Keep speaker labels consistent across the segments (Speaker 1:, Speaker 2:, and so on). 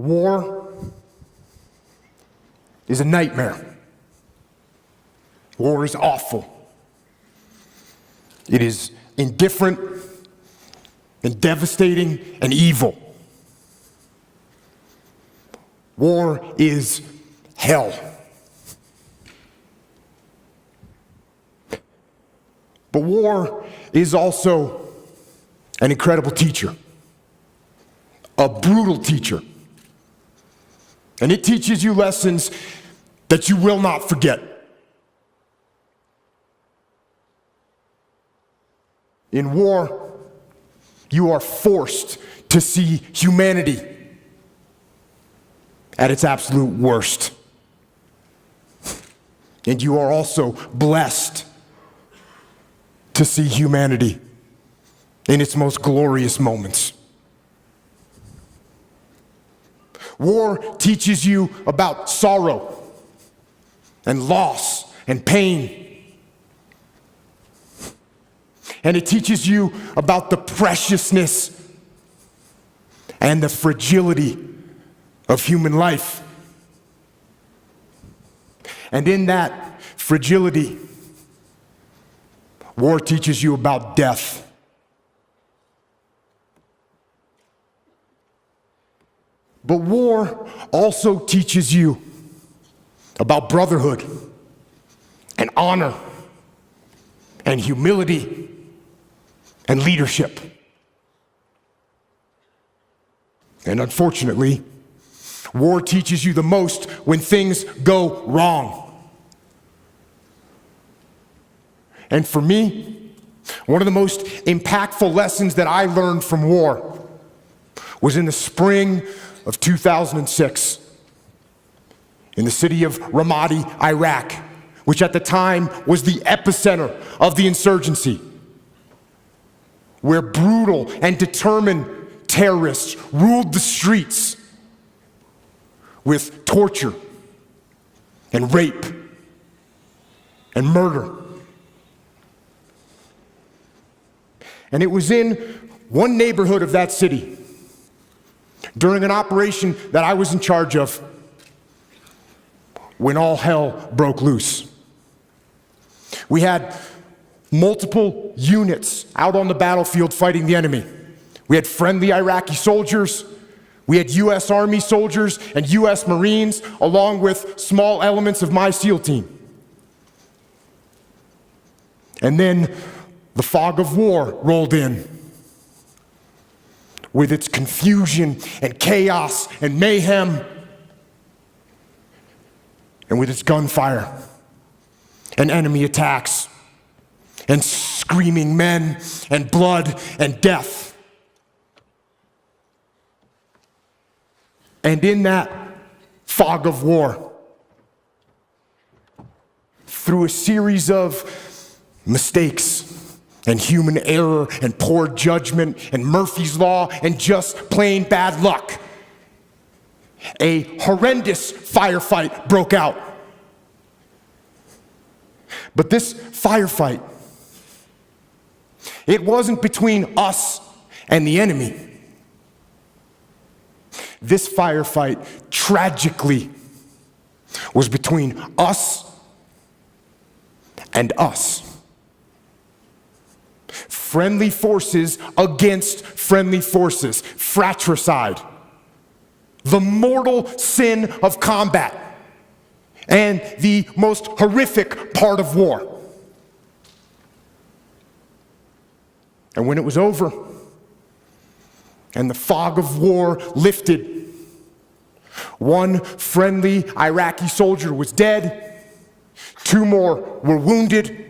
Speaker 1: War is a nightmare. War is awful. It is indifferent and devastating and evil. War is hell. But war is also an incredible teacher, a brutal teacher. And it teaches you lessons that you will not forget. In war, you are forced to see humanity at its absolute worst. And you are also blessed to see humanity in its most glorious moments. War teaches you about sorrow and loss and pain. And it teaches you about the preciousness and the fragility of human life. And in that fragility, war teaches you about death. But war also teaches you about brotherhood and honor and humility and leadership. And unfortunately, war teaches you the most when things go wrong. And for me, one of the most impactful lessons that I learned from war was in the spring of 2006 in the city of Ramadi, Iraq, which at the time was the epicenter of the insurgency, where brutal and determined terrorists ruled the streets with torture and rape and murder. And it was in one neighborhood of that city, during an operation that I was in charge of, when all hell broke loose. We had multiple units out on the battlefield fighting the enemy. We had friendly Iraqi soldiers, we had U.S. Army soldiers and U.S. Marines, along with small elements of my SEAL team. And then the fog of war rolled in, with its confusion and chaos and mayhem, and with its gunfire and enemy attacks and screaming men and blood and death. And in that fog of war, through a series of mistakes and human error and poor judgment and Murphy's Law and just plain bad luck, a horrendous firefight broke out. But this firefight, it wasn't between us and the enemy. This firefight, tragically, was between us and us. Friendly forces against friendly forces, fratricide, the mortal sin of combat, and the most horrific part of war. And when it was over, and the fog of war lifted, one friendly Iraqi soldier was dead, 2 more were wounded.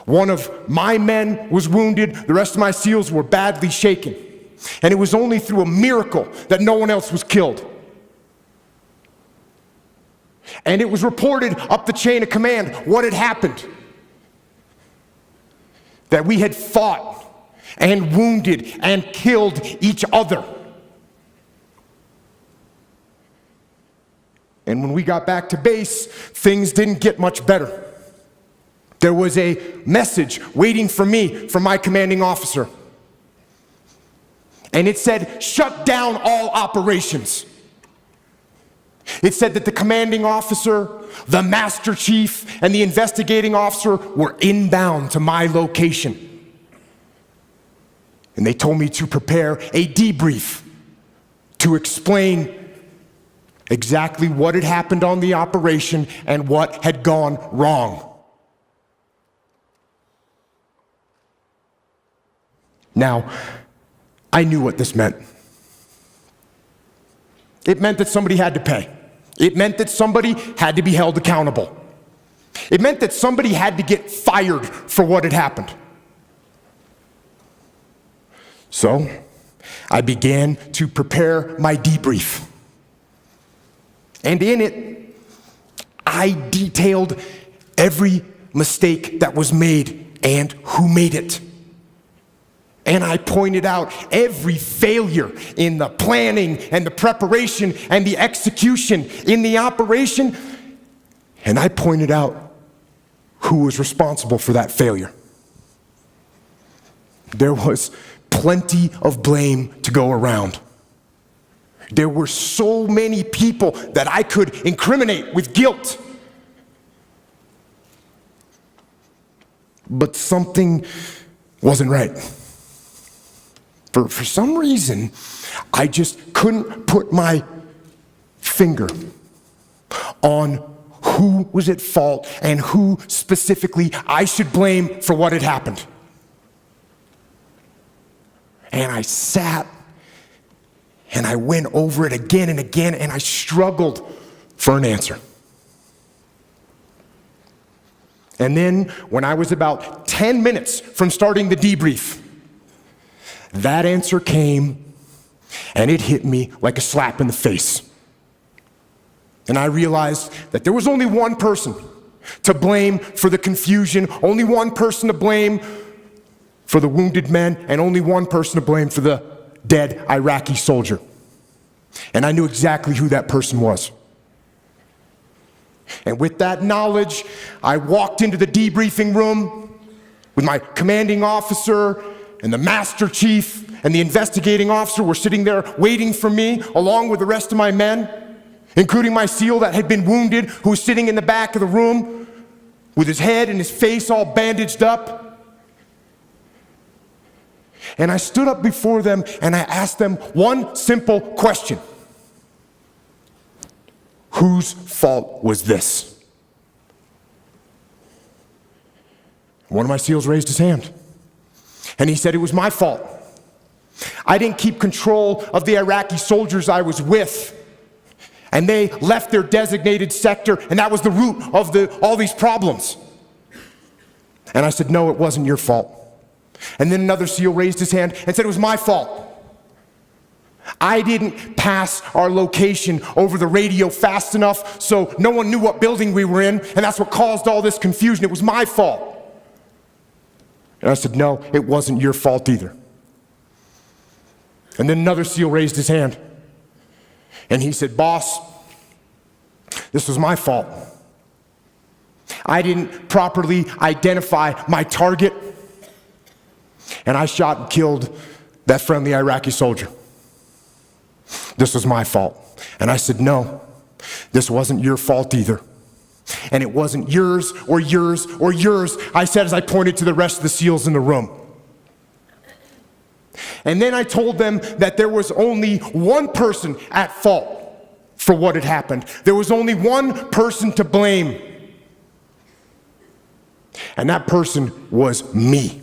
Speaker 1: One of my men was wounded, the rest of my SEALs were badly shaken. And it was only through a miracle that no one else was killed. And it was reported up the chain of command what had happened. That we had fought and wounded and killed each other. And when we got back to base, things didn't get much better. There was a message waiting for me from my commanding officer. And it said, shut down all operations. It said that the commanding officer, the master chief, and the investigating officer were inbound to my location. And they told me to prepare a debrief to explain exactly what had happened on the operation and what had gone wrong. Now, I knew what this meant. It meant that somebody had to pay. It meant that somebody had to be held accountable. It meant that somebody had to get fired for what had happened. So, I began to prepare my debrief. And in it, I detailed every mistake that was made and who made it. And I pointed out every failure in the planning and the preparation and the execution in the operation. And I pointed out who was responsible for that failure. There was plenty of blame to go around. There were so many people that I could incriminate with guilt. But something wasn't right. For some reason, I just couldn't put my finger on who was at fault and who specifically I should blame for what had happened. And I sat and I went over it again and again, and I struggled for an answer. And then, when I was about 10 minutes from starting the debrief, that answer came, and it hit me like a slap in the face. And I realized that there was only one person to blame for the confusion, only one person to blame for the wounded men, and only one person to blame for the dead Iraqi soldier. And I knew exactly who that person was. And with that knowledge, I walked into the debriefing room with my commanding officer, and the master chief and the investigating officer were sitting there waiting for me, along with the rest of my men, including my SEAL that had been wounded, who was sitting in the back of the room with his head and his face all bandaged up. And I stood up before them and I asked them one simple question. Whose fault was this? One of my SEALs raised his hand. And he said, it was my fault. I didn't keep control of the Iraqi soldiers I was with. And they left their designated sector, and that was the root of all these problems. And I said, no, it wasn't your fault. And then another SEAL raised his hand and said, it was my fault. I didn't pass our location over the radio fast enough, so no one knew what building we were in, and that's what caused all this confusion. It was my fault. And I said, no, it wasn't your fault either. And then another SEAL raised his hand. And he said, boss, this was my fault. I didn't properly identify my target. And I shot and killed that friendly Iraqi soldier. This was my fault. And I said, no, this wasn't your fault either. And it wasn't yours or yours or yours, I said as I pointed to the rest of the SEALs in the room. And then I told them that there was only one person at fault for what had happened. There was only one person to blame. And that person was me.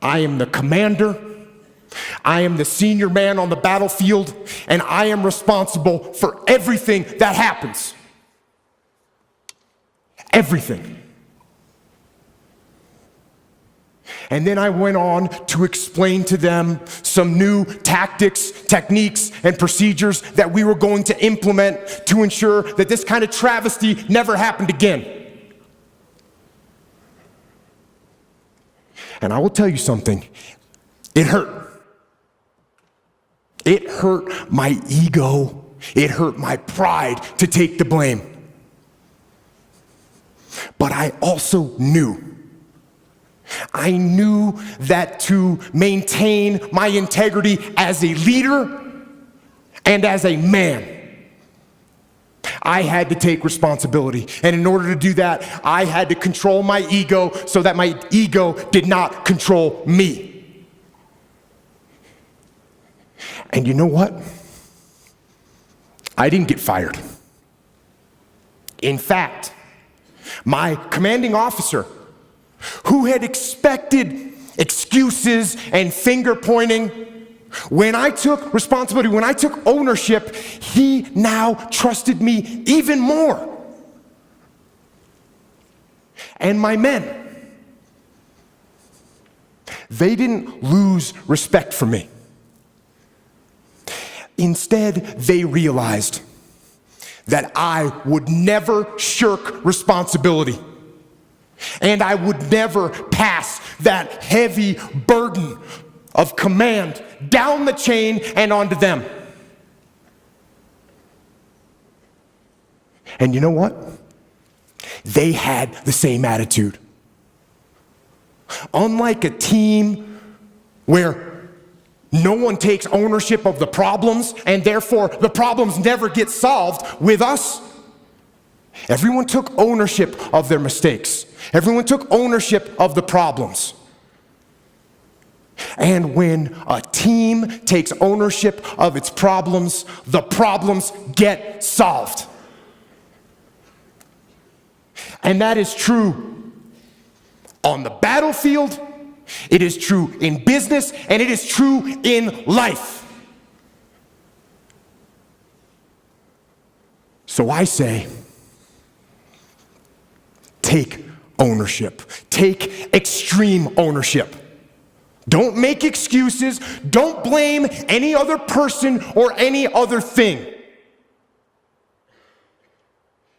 Speaker 1: I am the commander. I am the senior man on the battlefield, and I am responsible for everything that happens. Everything. And then I went on to explain to them some new tactics, techniques, and procedures that we were going to implement to ensure that this kind of travesty never happened again. And I will tell you something, it hurt. It hurt my ego. It hurt my pride to take the blame. But I also knew. I knew that to maintain my integrity as a leader And as a man, I had to take responsibility. And in order to do that, I had to control my ego so that my ego did not control me. And you know what? I didn't get fired. In fact, my commanding officer, who had expected excuses and finger pointing, when I took responsibility, when I took ownership, he now trusted me even more. And my men, they didn't lose respect for me. Instead, they realized that I would never shirk responsibility, and I would never pass that heavy burden of command down the chain and onto them. And you know what? They had the same attitude. Unlike a team where no one takes ownership of the problems and therefore the problems never get solved, with us, everyone took ownership of their mistakes. Everyone took ownership of the problems. And when a team takes ownership of its problems, the problems get solved. And that is true on the battlefield, it is true in business, and it is true in life. So I say, take ownership. Take extreme ownership. Don't make excuses. Don't blame any other person or any other thing.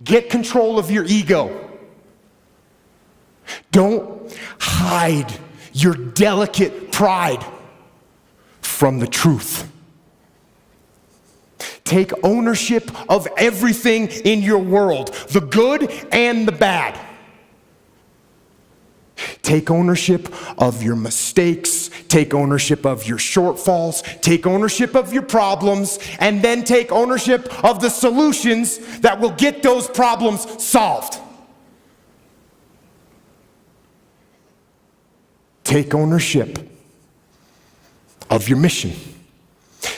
Speaker 1: Get control of your ego. Don't hide your delicate pride from the truth. Take ownership of everything in your world, the good and the bad. Take ownership of your mistakes, take ownership of your shortfalls, take ownership of your problems, and then take ownership of the solutions that will get those problems solved. Take ownership of your mission.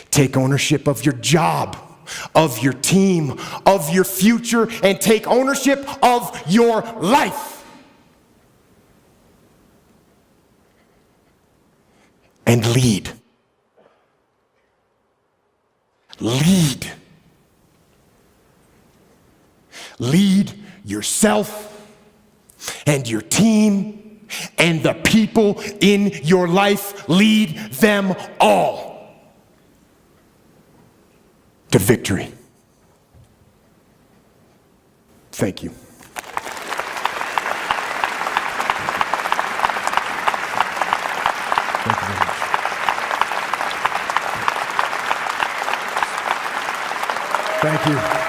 Speaker 1: Take ownership of your job, of your team, of your future, and take ownership of your life. And lead. Lead. Lead yourself and your team and the people in your life. Lead them all to victory. Thank you. Thank you very much. Thank you.